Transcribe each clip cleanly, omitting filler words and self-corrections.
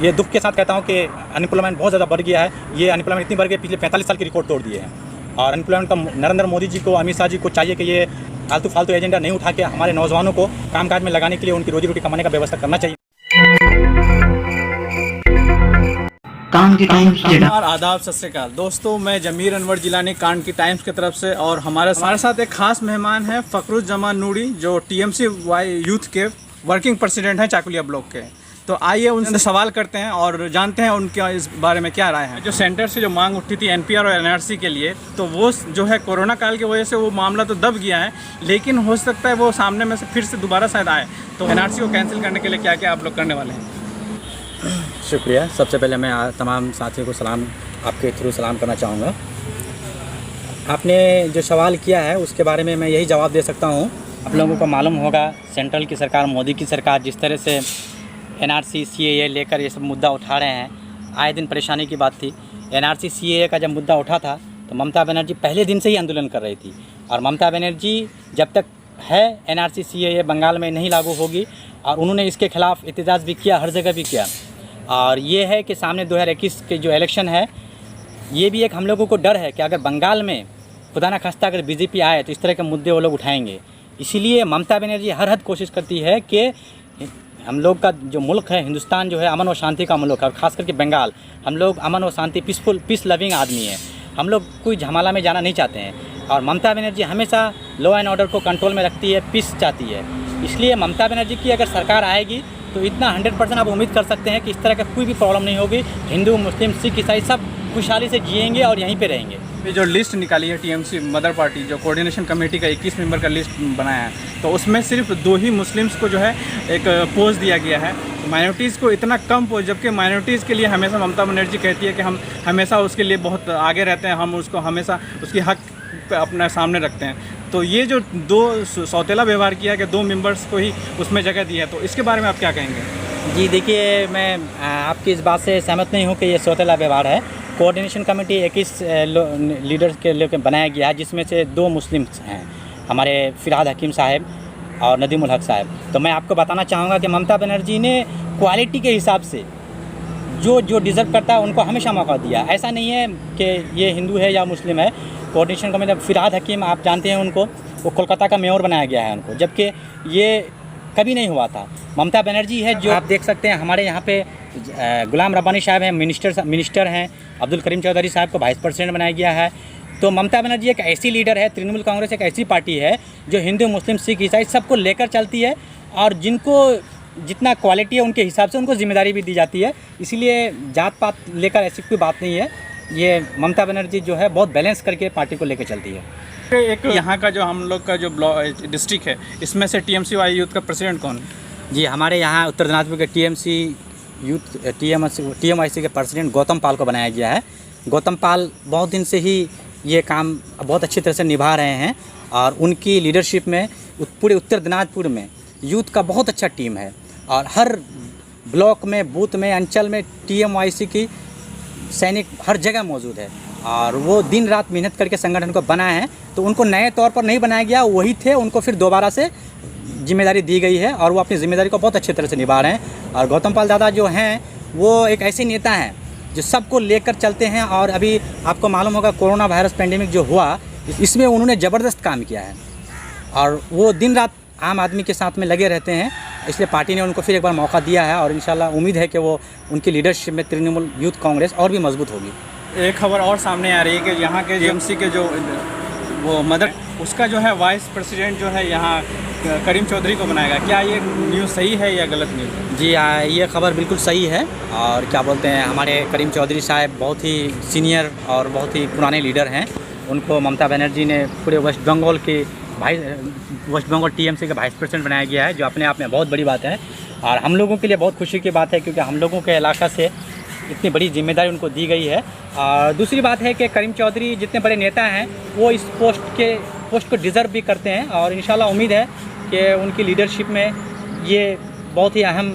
ये दुख के साथ कहता हूँ कि अनएम्प्लॉयमेंट बहुत ज़्यादा बढ़ गया है। ये अनएम्प्लॉयमेंट इतनी बढ़ गई, पिछले 45 साल की रिकॉर्ड तोड़ दिए हैं। और अनएम्प्लॉयमेंट का नरेंद्र मोदी जी को, अमित शाह जी को चाहिए कि ये फालतू एजेंडा नहीं उठा के हमारे नौजवानों को कामकाज में लगाने के लिए उनकी रोजी रोटी कमाने का व्यवस्था करना चाहिए। कान की टाइम्स आदाब, सत श्री अकाल दोस्तों, मैं जमीर अनवर जिलानी कान की टाइम्स की तरफ से, और हमारे साथ एक खास मेहमान है फखरुज्जमान नूरी, जो टीएमसी वाई यूथ के वर्किंग प्रेसिडेंट हैं चाकुलिया ब्लॉक के। तो आइए उनसे सवाल करते हैं और जानते हैं उनके इस बारे में क्या राय है। जो सेंटर से जो मांग उठी थी एनपीआर और एनआरसी के लिए, तो वो जो है कोरोना काल की वजह से वो मामला तो दब गया है, लेकिन हो सकता है वो सामने में से फिर से दोबारा शायद आए। तो एनआरसी को कैंसिल करने के लिए क्या क्या आप लोग करने वाले हैं? शुक्रिया। सबसे पहले मैं तमाम साथियों को आपके थ्रू सलाम करना चाहूँगा। आपने जो सवाल किया है उसके बारे में मैं यही जवाब दे सकता हूँ। आप लोगों को मालूम होगा सेंट्रल की सरकार, मोदी की सरकार जिस तरह से एनआरसी सीएए लेकर ये सब मुद्दा उठा रहे हैं, आए दिन परेशानी की बात थी। एनआरसी सीएए का जब मुद्दा उठा था तो ममता बनर्जी पहले दिन से ही आंदोलन कर रही थी, और ममता बनर्जी जब तक है एनआरसी सीएए बंगाल में नहीं लागू होगी, और उन्होंने इसके खिलाफ एहतजाज भी किया, हर जगह भी किया। और ये है कि सामने 2021 के जो इलेक्शन है, ये भी एक हम लोगों को डर है कि अगर बंगाल में खुदा न खास्ता अगर बीजेपी आए तो इस तरह के मुद्दे वो लोग उठाएंगे। इसीलिए ममता बनर्जी हर हद कोशिश करती है कि हम लोग का जो मुल्क है, हिंदुस्तान जो है अमन और शांति का मुल्क है, और ख़ास करके बंगाल, हम लोग अमन और शांति पीस लविंग आदमी है। हम लोग कोई झमेला में जाना नहीं चाहते हैं, और ममता बनर्जी हमेशा लॉ एंड ऑर्डर को कंट्रोल में रखती है, पीस चाहती है। इसलिए ममता बनर्जी की अगर सरकार आएगी तो इतना 100% आप उम्मीद कर सकते हैं कि इस तरह का कोई भी प्रॉब्लम नहीं होगी। हिंदू, मुस्लिम, सिख, ईसाई सब खुशहाली से जिएंगे और यहीं पे रहेंगे। ये जो लिस्ट निकाली है टीएमसी मदर पार्टी, जो कोऑर्डिनेशन कमेटी का 21 मेंबर का लिस्ट बनाया है, तो उसमें सिर्फ 2 ही मुस्लिम्स को जो है एक पोस्ट दिया गया है, माइनॉरिटीज़ को इतना कम पोस्ट, जबकि माइनॉरिटीज़ के लिए हमेशा ममता बनर्जी कहती है कि हम हमेशा उसके लिए बहुत आगे रहते हैं, हम उसको हमेशा उसकी हक अपने सामने रखते हैं। तो ये जो 2 सौतेला व्यवहार किया कि 2 मेंबर्स को ही उसमें जगह दी है, तो इसके बारे में आप क्या कहेंगे? जी देखिए, मैं आपकी इस बात से सहमत नहीं हूँ कि ये सौतेला व्यवहार है। कोऑर्डिनेशन कमेटी 21 लीडर्स के लेकर बनाया गया है, जिसमें से 2 मुस्लिम्स हैं, हमारे फिरहाद हकीम साहब और नदीमुल हक साहब। तो मैं आपको बताना चाहूँगा कि ममता बनर्जी ने क्वालिटी के हिसाब से जो डिज़र्व करता है उनको हमेशा मौका दिया। ऐसा नहीं है कि ये हिंदू है या मुस्लिम है। कोऑर्डिनेशन कमेटी फिरहाद हकीम, आप जानते हैं उनको, वो कोलकाता का मेयर बनाया गया है उनको, जबकि ये कभी नहीं हुआ था। ममता बनर्जी है जो आप देख सकते हैं, हमारे यहाँ पे गुलाम रब्बानी साहब हैं, मिनिस्टर हैं, अब्दुल करीम चौधरी साहब को वाइस प्रेसिडेंट बनाया गया है। तो ममता बनर्जी एक ऐसी लीडर है, तृणमूल कांग्रेस एक ऐसी पार्टी है जो हिंदू, मुस्लिम, सिख, ईसाई सबको लेकर चलती है, और जिनको जितना क्वालिटी है उनके हिसाब से उनको जिम्मेदारी भी दी जाती है। इसीलिए जात पात लेकर ऐसी कोई बात नहीं है। ये ममता बनर्जी जो है बहुत बैलेंस करके पार्टी को लेकर चलती है। एक यहाँ का जो हम लोग का जो डिस्ट्रिक्ट है, इसमें से टीएमसी वाई यूथ का प्रेसिडेंट कौन? जी, हमारे यहाँ उत्तर दिनाजपुर के टीएमसी यूथ टीएमआईसी के प्रेसिडेंट गौतम पाल को बनाया गया है। गौतम पाल बहुत दिन से ही ये काम बहुत अच्छी तरह से निभा रहे हैं, और उनकी लीडरशिप में पूरे उत्तर दिनाजपुर में यूथ का बहुत अच्छा टीम है, और हर ब्लॉक में, बूथ में, अंचल में टीएमआईसी की सैनिक हर जगह मौजूद है, और वो दिन रात मेहनत करके संगठन को बनाए हैं। तो उनको नए तौर पर नहीं बनाया गया, वही थे, उनको फिर दोबारा से जिम्मेदारी दी गई है, और वो अपनी जिम्मेदारी को बहुत अच्छी तरह से निभा रहे हैं। और गौतम पाल दादा जो हैं वो एक ऐसे नेता हैं जो सबको लेकर चलते हैं। और अभी आपको मालूम होगा कोरोना वायरस पेंडेमिक जो हुआ, इसमें उन्होंने ज़बरदस्त काम किया है, और वो दिन रात आम आदमी के साथ में लगे रहते हैं। इसलिए पार्टी ने उनको फिर एक बार मौका दिया है, और इंशाल्लाह उम्मीद है कि वो उनकी लीडरशिप में तृणमूल यूथ कांग्रेस और भी मजबूत होगी। एक खबर और सामने आ रही है कि यहाँ के टीएमसी के जो वो मदर, उसका जो है वाइस प्रेसिडेंट जो है यहाँ करीम चौधरी को बनाएगा। क्या ये न्यूज़ सही है या गलत न्यूज़? जी ये खबर बिल्कुल सही है। और क्या बोलते हैं, हमारे करीम चौधरी साहब बहुत ही सीनियर और बहुत ही पुराने लीडर हैं। उनको ममता बनर्जी ने पूरे वेस्ट बंगाल टीएमसी का वाइस प्रेसिडेंट बनाया गया है, जो अपने आप में बहुत बड़ी बात है, और हम लोगों के लिए बहुत खुशी की बात है, क्योंकि हम लोगों के इलाका से इतनी बड़ी जिम्मेदारी उनको दी गई है। और दूसरी बात है कि करीम चौधरी जितने बड़े नेता हैं वो इस पोस्ट को डिज़र्व भी करते हैं, और इंशाल्लाह उम्मीद है कि उनकी लीडरशिप में ये बहुत ही अहम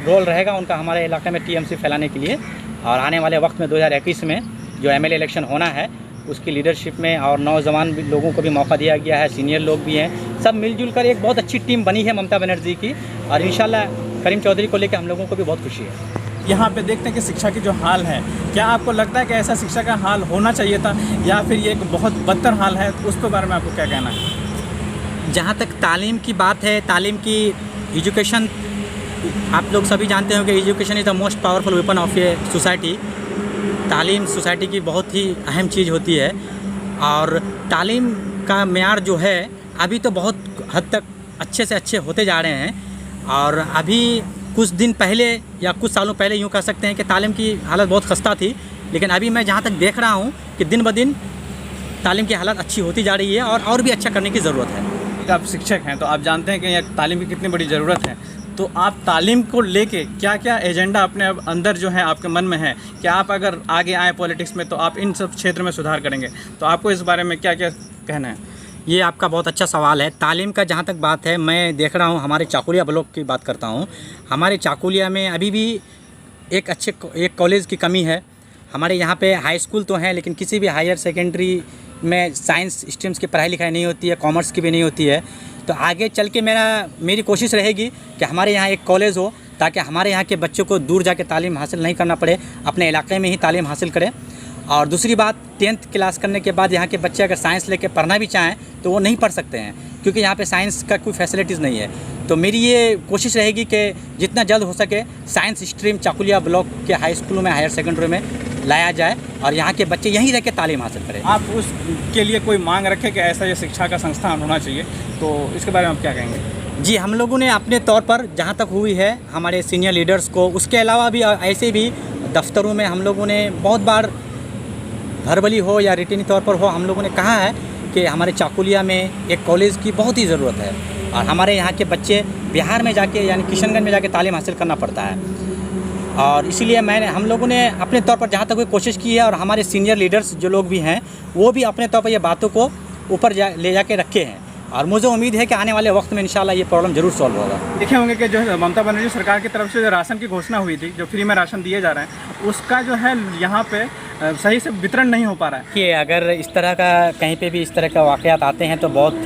रोल रहेगा उनका हमारे इलाके में टीएमसी फैलाने के लिए। और आने वाले वक्त में 2021 में जो एमएलए इलेक्शन होना है, उसकी लीडरशिप में और नौजवान लोगों को भी मौका दिया गया है, सीनियर लोग भी हैं, सब मिलजुल कर एक बहुत अच्छी टीम बनी है ममता बनर्जी की, और इंशाल्लाह करीम चौधरी को लेकर हम लोगों को भी बहुत खुशी है। यहाँ पे देखते हैं कि शिक्षा की जो हाल है, क्या आपको लगता है कि ऐसा शिक्षा का हाल होना चाहिए था या फिर ये एक बहुत बदतर हाल है? तो उस पर बारे में आपको क्या कहना है? जहाँ तक तालीम की बात है, तालीम की एजुकेशन, आप लोग सभी जानते हो कि education is the most powerful weapon of a society. तालीम सोसाइटी की बहुत ही अहम चीज़ होती है और तालीम का मेयार जो है अभी तो बहुत हद तक अच्छे से अच्छे होते जा रहे हैं। और अभी कुछ दिन पहले या कुछ सालों पहले यूँ कह सकते हैं कि तालीम की हालत बहुत खस्ता थी, लेकिन अभी मैं जहाँ तक देख रहा हूँ कि दिन ब दिन तालीम की हालत अच्छी होती जा रही है और भी अच्छा करने की ज़रूरत है। आप शिक्षक हैं तो आप जानते हैं कि यह तालीम की कितनी बड़ी ज़रूरत है, तो आप तालीम को लेके क्या क्या एजेंडा अपने अंदर जो है आपके मन में है कि आप अगर आगे आए पॉलिटिक्स में तो आप इन सब क्षेत्र में सुधार करेंगे, तो आपको इस बारे में क्या क्या कहना है? ये आपका बहुत अच्छा सवाल है। तालीम का जहाँ तक बात है, मैं देख रहा हूँ हमारे चाकुलिया ब्लॉक की बात करता हूँ। हमारे चाकुलिया में अभी भी एक कॉलेज की कमी है। हमारे यहाँ पे हाई स्कूल तो हैं, लेकिन किसी भी हायर सेकेंडरी में साइंस स्ट्रीम्स की पढ़ाई लिखाई नहीं होती है, कॉमर्स की भी नहीं होती है। तो आगे चल के मेरी कोशिश रहेगी कि हमारे यहाँ एक कॉलेज हो, ताकि हमारे यहाँ के बच्चों को दूर जाके तालीम हासिल नहीं करना पड़े, अपने इलाके में ही तालीम हासिल करें। और दूसरी बात, 10th क्लास करने के बाद यहाँ के बच्चे अगर साइंस लेके पढ़ना भी चाहें तो वो नहीं पढ़ सकते हैं, क्योंकि यहाँ पे साइंस का कोई फैसिलिटीज़ नहीं है। तो मेरी ये कोशिश रहेगी कि जितना जल्द हो सके साइंस स्ट्रीम चाकुलिया ब्लॉक के हाई स्कूलों में, हायर सेकेंडरी में लाया जाए और यहाँ के बच्चे यहीं रह के तालीम हासिल करें। आप उसके लिए कोई मांग रखें कि ऐसा ये शिक्षा का संस्थान होना चाहिए, तो इसके बारे में आप क्या कहेंगे? जी, हम लोगों ने अपने तौर पर जहाँ तक हुई है हमारे सीनियर लीडर्स को, उसके अलावा भी ऐसे भी दफ्तरों में हम लोगों ने बहुत बार भरबली हो या रिटर्नी तौर पर हो, हम लोगों ने कहा है कि हमारे चाकुलिया में एक कॉलेज की बहुत ही ज़रूरत है और हमारे यहाँ के बच्चे बिहार में जाके यानी किशनगंज में जाके तालीम हासिल करना पड़ता है। और इसीलिए हम लोगों ने अपने तौर पर जहाँ तक कोई कोशिश की है और हमारे सीनियर लीडर्स जो लोग भी हैं वो भी अपने तौर पर ये बातों को ऊपर ले जाके रखे हैं और मुझे उम्मीद है कि आने वाले वक्त में इंशाल्लाह ये प्रॉब्लम ज़रूर सॉल्व होगा। देखे होंगे कि जो है ममता बनर्जी सरकार की तरफ से जो राशन की घोषणा हुई थी, जो फ्री में राशन दिए जा रहे हैं, उसका जो है यहाँ पे सही से वितरण नहीं हो पा रहा है। कि अगर इस तरह का कहीं पे भी इस तरह का वाक़यात आते हैं तो बहुत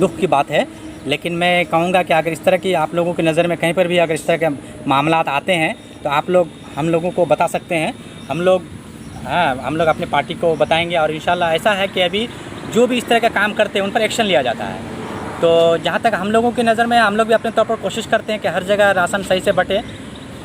दुख की बात है, लेकिन मैं कहूँगा कि अगर इस तरह की आप लोगों की नज़र में कहीं पर भी अगर इस तरह के मामला आते हैं तो आप लोग हम लोगों को बता सकते हैं। हम लोग अपने पार्टी को बताएंगे और इंशाल्लाह ऐसा है कि अभी जो भी इस तरह का काम करते हैं उन पर एक्शन लिया जाता है। तो जहाँ तक हम लोगों की नज़र में, हम लोग भी अपने तौर पर कोशिश करते हैं कि हर जगह राशन सही से बटे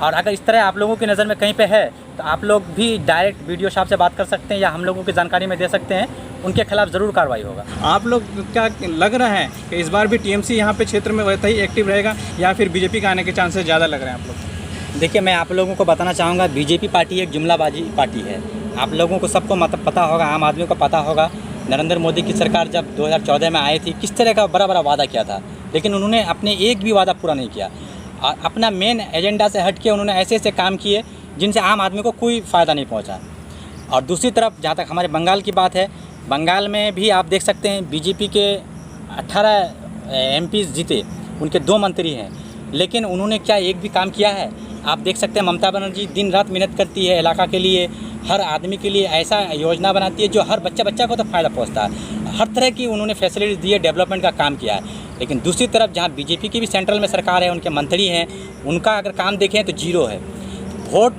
और अगर इस तरह आप लोगों की नज़र में कहीं पे है तो आप लोग भी डायरेक्ट वीडियो साहब से बात कर सकते हैं या हम लोगों की जानकारी में दे सकते हैं, उनके खिलाफ ज़रूर कार्रवाई होगा। आप लोग क्या लग रहा है कि इस बार भी टीएमसी यहाँ पे क्षेत्र में वैसा ही एक्टिव रहेगा या फिर बीजेपी का आने के चांसेस ज़्यादा लग रहे हैं आप लोग? देखिए, मैं आप लोगों को बताना चाहूँगा, बीजेपी पार्टी एक जुमलाबाजी पार्टी है। आप लोगों को सबको पता होगा, आम आदमी को पता होगा, नरेंद्र मोदी की सरकार जब 2014 में आई थी किस तरह का बड़ा वादा किया था, लेकिन उन्होंने अपने एक भी वादा पूरा नहीं किया और अपना मेन एजेंडा से हट के उन्होंने ऐसे काम किए जिनसे आम आदमी को कोई फ़ायदा नहीं पहुंचा। और दूसरी तरफ जहाँ तक हमारे बंगाल की बात है, बंगाल में भी आप देख सकते हैं बीजेपी के 18 MPs जीते, उनके 2 मंत्री हैं, लेकिन उन्होंने क्या एक भी काम किया है? आप देख सकते हैं ममता बनर्जी दिन रात मेहनत करती है इलाका के लिए, हर आदमी के लिए ऐसा योजना बनाती है जो हर बच्चा को तो फ़ायदा पहुंचता है। हर तरह की उन्होंने फैसिलिटी दी है, डेवलपमेंट का काम किया है। लेकिन दूसरी तरफ जहां बीजेपी की भी सेंट्रल में सरकार है, उनके मंत्री हैं, उनका अगर काम देखें तो जीरो है। वोट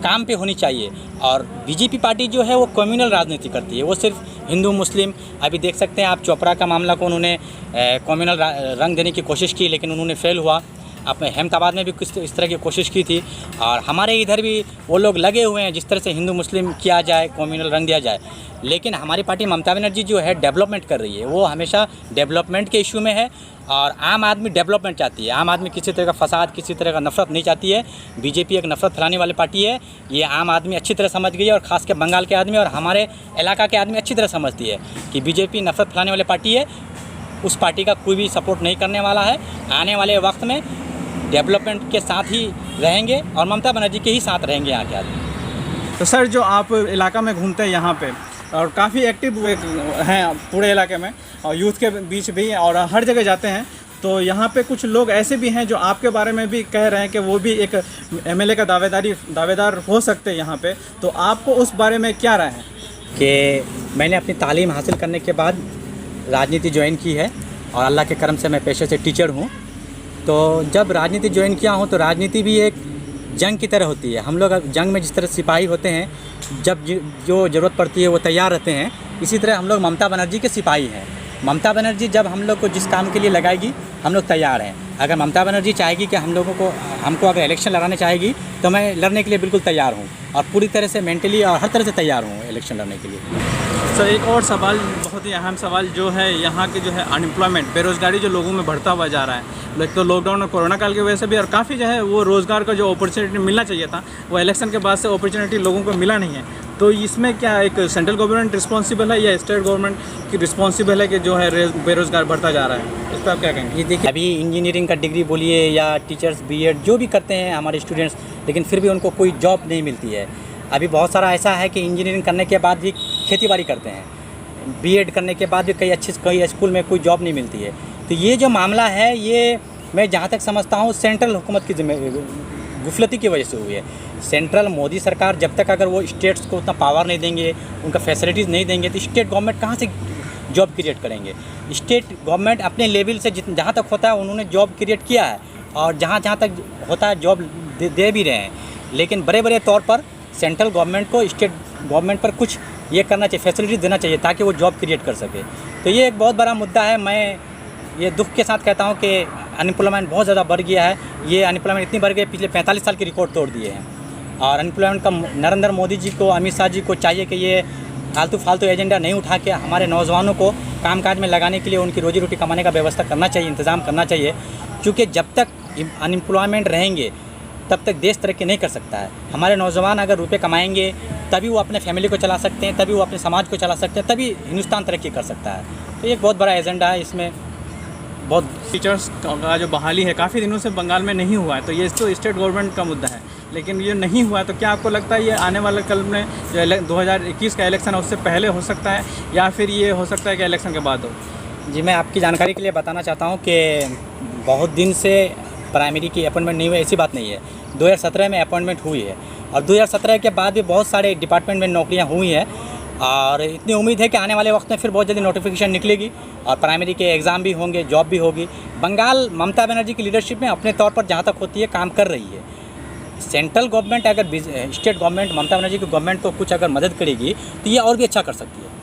काम पे होनी चाहिए। और बीजेपी पार्टी जो है वो कम्युनल राजनीति करती है, वो सिर्फ हिंदू मुस्लिम, अभी देख सकते हैं आप चोपड़ा का मामला को उन्होंने कम्युनल रंग देने की कोशिश की, लेकिन उन्होंने फेल हुआ। अपने अहमदाबाद में भी कुछ इस तरह की कोशिश की थी और हमारे इधर भी वो लोग लगे हुए हैं जिस तरह से हिंदू मुस्लिम किया जाए, कम्युनल रंग दिया जाए। लेकिन हमारी पार्टी ममता बनर्जी जो है डेवलपमेंट कर रही है, वो हमेशा डेवलपमेंट के इशू में है और आम आदमी डेवलपमेंट चाहती है। आम आदमी किसी तरह का फसाद, किसी तरह का नफरत नहीं चाहती है। बीजेपी एक नफरत फैलाने वाली पार्टी है, ये आम आदमी अच्छी तरह समझ गई है और ख़ासकर बंगाल के आदमी और हमारे इलाका के आदमी अच्छी तरह समझती है कि बीजेपी नफरत फैलाने वाली पार्टी है। उस पार्टी का कोई भी सपोर्ट नहीं करने वाला है। आने वाले वक्त में डेवलपमेंट के साथ ही रहेंगे और ममता बनर्जी के ही साथ रहेंगे यहाँ के आदमी। तो सर, जो आप इलाका में घूमते हैं यहाँ पे और काफ़ी एक्टिव हैं पूरे इलाके में और यूथ के बीच भी और हर जगह जाते हैं, तो यहाँ पे कुछ लोग ऐसे भी हैं जो आपके बारे में भी कह रहे हैं कि वो भी एक एमएलए का दावेदार हो सकते हैं यहाँ पे, तो आपको उस बारे में क्या राय है? कि मैंने अपनी तालीम हासिल करने के बाद राजनीति ज्वाइन की है और अल्लाह के करम से मैं पेशे से टीचर हूँ। तो जब राजनीति ज्वाइन किया हूँ तो राजनीति भी एक जंग की तरह होती है। हम लोग जंग में जिस तरह सिपाही होते हैं, जब जो ज़रूरत पड़ती है वो तैयार रहते हैं, इसी तरह हम लोग ममता बनर्जी के सिपाही हैं। ममता बनर्जी जब हम लोग को जिस काम के लिए लगाएगी, हम लोग तैयार हैं। अगर ममता बनर्जी चाहेगी कि हमको अगर इलेक्शन लड़ाने चाहेगी, तो मैं लड़ने के लिए बिल्कुल तैयार हूँ और पूरी तरह से मेंटली और हर तरह से तैयार हूँ इलेक्शन लड़ने के लिए। सर एक और सवाल, बहुत ही अहम सवाल जो है यहाँ के जो है अनएम्प्लॉयमेंट, बेरोज़गारी जो लोगों में बढ़ता हुआ जा रहा है, तो लॉकडाउन और कोरोना काल की वजह से भी, और काफ़ी जो है वो रोज़गार का जो अपॉर्चुनिटी मिलना चाहिए था, वो इलेक्शन के बाद से अपॉर्चुनिटी लोगों को मिला नहीं है। तो इसमें क्या एक सेंट्रल गवर्नमेंट रिस्पॉन्सिबल है या स्टेट गवर्नमेंट की रिस्पॉन्सिबल है कि जो है बेरोज़गार बढ़ता जा रहा है? इस पर आप क्या कहेंगे? ये देखिए, अभी इंजीनियरिंग का डिग्री बोलिए या टीचर्स बीएड जो भी करते हैं हमारे स्टूडेंट्स, लेकिन फिर भी उनको कोई जॉब नहीं मिलती है। अभी बहुत सारा ऐसा है कि इंजीनियरिंग करने के बाद भी खेती-बाड़ी करते हैं, बीएड करने के बाद भी कई स्कूल में कोई जॉब नहीं मिलती है। तो ये जो मामला है, ये मैं जहाँ तक समझता हूँ सेंट्रल हुकूमत की गुफलती की वजह से हुई है। सेंट्रल मोदी सरकार जब तक अगर वो स्टेट्स को उतना पावर नहीं देंगे, उनका फैसिलिटीज़ नहीं देंगे, तो स्टेट गवर्नमेंट कहाँ से जॉब क्रिएट करेंगे? स्टेट गवर्नमेंट अपने लेवल से जहाँ तक होता है उन्होंने जॉब क्रिएट किया है, और जहाँ तक होता है जॉब दे भी रहे हैं। लेकिन बड़े तौर पर सेंट्रल गवर्नमेंट को स्टेट गवर्नमेंट पर कुछ ये करना चाहिए, फैसिलिटी देना चाहिए, ताकि वो जॉब क्रिएट कर सके। तो ये एक बहुत बड़ा मुद्दा है। मैं ये दुख के साथ कहता हूँ कि अनएम्प्लॉयमेंट बहुत ज़्यादा बढ़ गया है। ये अनएम्प्लॉयमेंट इतनी बढ़ गई, पिछले 45 साल के रिकॉर्ड तोड़ दिए हैं। और अनएम्प्लॉयमेंट का नरेंद्र मोदी जी को, अमित शाह जी को चाहिए कि ये फालतू एजेंडा नहीं उठा के हमारे नौजवानों को कामकाज में लगाने के लिए उनकी रोजी रोटी कमाने का व्यवस्था करना चाहिए, इंतज़ाम करना चाहिए। क्योंकि जब तक अनएम्प्लॉयमेंट रहेंगे तब तक देश तरक्की नहीं कर सकता है। हमारे नौजवान अगर रुपए कमाएंगे तभी वो अपने फैमिली को चला सकते हैं, तभी वो अपने समाज को चला सकते हैं, तभी हिंदुस्तान तरक्की कर सकता है। तो ये एक बहुत बड़ा एजेंडा है। इसमें बहुत टीचर्स का जो बहाली है काफ़ी दिनों से बंगाल में नहीं हुआ है, तो ये तो स्टेट गवर्नमेंट का मुद्दा है, लेकिन ये नहीं हुआ है। तो क्या आपको लगता है ये आने वाले कल में जो 2021 का इलेक्शन है उससे पहले हो सकता है, या फिर ये हो सकता है कि इलेक्शन के बाद हो? जी, मैं आपकी जानकारी के लिए बताना चाहता हूँ कि बहुत दिन से प्राइमरी की अपॉइंटमेंट नहीं हुई, ऐसी बात नहीं है। 2017 में अपॉइंटमेंट हुई है, और 2017 के बाद भी बहुत सारे डिपार्टमेंट में नौकरियाँ हुई हैं, और इतनी उम्मीद है कि आने वाले वक्त में फिर बहुत जल्दी नोटिफिकेशन निकलेगी और प्राइमरी के एग्ज़ाम भी होंगे, जॉब भी होगी। बंगाल ममता बनर्जी की लीडरशिप में अपने तौर पर जहाँ तक होती है काम कर रही है। सेंट्रल गवर्नमेंट अगर स्टेट गवर्नमेंट ममता बनर्जी की गवर्नमेंट को कुछ अगर मदद करेगी तो ये और भी अच्छा कर सकती है।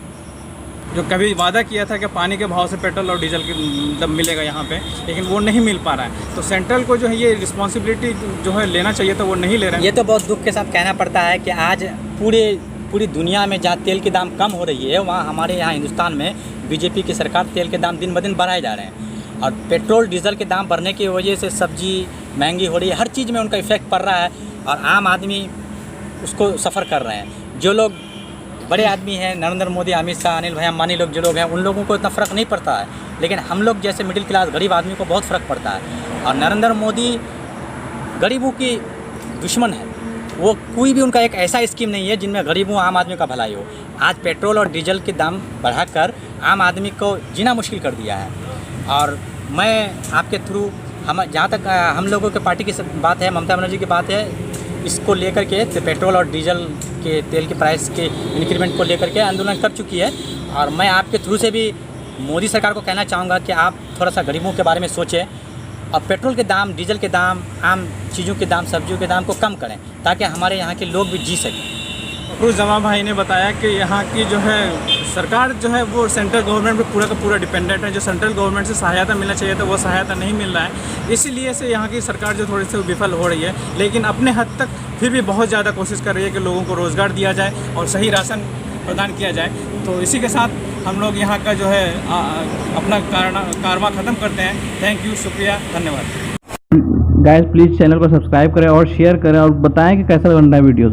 जो कभी वादा किया था कि पानी के भाव से पेट्रोल और डीजल की मतलब मिलेगा यहाँ पे, लेकिन वो नहीं मिल पा रहा है। तो सेंट्रल को जो है ये रिस्पॉन्सिबिलिटी जो है लेना चाहिए, तो वो नहीं ले रहे हैं। ये तो बहुत दुख के साथ कहना पड़ता है कि आज पूरी दुनिया में जहाँ तेल की दाम कम हो रही है, वहाँ हमारे यहाँ हिंदुस्तान में बीजेपी की सरकार तेल के दाम दिन ब दिन बढ़ाए जा रहे हैं। और पेट्रोल डीजल के दाम बढ़ने की वजह से सब्जी महंगी हो रही है, हर चीज़ में उनका इफ़ेक्ट पड़ रहा है, और आम आदमी उसको सफ़र कर रहे हैं। जो लोग बड़े आदमी हैं, नरेंद्र मोदी, अमित शाह, अनिल भाई अंबानी लोग जो लोग हैं, उन लोगों को इतना फ़र्क नहीं पड़ता है, लेकिन हम लोग जैसे मिडिल क्लास गरीब आदमी को बहुत फ़र्क पड़ता है। और नरेंद्र मोदी गरीबों की दुश्मन है। वो कोई भी उनका एक ऐसा स्कीम नहीं है जिनमें गरीबों आम आदमी का भलाई हो। आज पेट्रोल और डीजल के दाम बढ़ाकर आम आदमी को जीना मुश्किल कर दिया है। और मैं आपके थ्रू जहाँ तक हम लोगों के पार्टी की बात है, ममता बनर्जी की बात है, इसको लेकर के तो पेट्रोल और डीजल के तेल के प्राइस के इंक्रीमेंट को लेकर के आंदोलन कर चुकी है। और मैं आपके थ्रू से भी मोदी सरकार को कहना चाहूँगा कि आप थोड़ा सा गरीबों के बारे में सोचें, और पेट्रोल के दाम, डीजल के दाम, आम चीज़ों के दाम, सब्जियों के दाम को कम करें, ताकि हमारे यहाँ के लोग भी जी सकें। फकरुज़ जमान भाई ने बताया कि यहाँ की जो है सरकार जो है वो सेंट्रल गवर्नमेंट पे पूरा का पूरा डिपेंडेंट है। जो सेंट्रल गवर्नमेंट से सहायता मिलना चाहिए तो वो सहायता नहीं मिल रहा है, इसीलिए से यहाँ की सरकार जो थोड़ी सी विफल हो रही है। लेकिन अपने हद तक फिर भी बहुत ज़्यादा कोशिश कर रही है कि लोगों को रोज़गार दिया जाए और सही राशन प्रदान किया जाए। तो इसी के साथ हम लोग यहाँ का जो है अपना कारवां ख़त्म करते हैं। थैंक यू, शुक्रिया, धन्यवाद। गाइस प्लीज़ चैनल को सब्सक्राइब करें और शेयर करें और बताएं कि कैसा बन रहा है वीडियोस।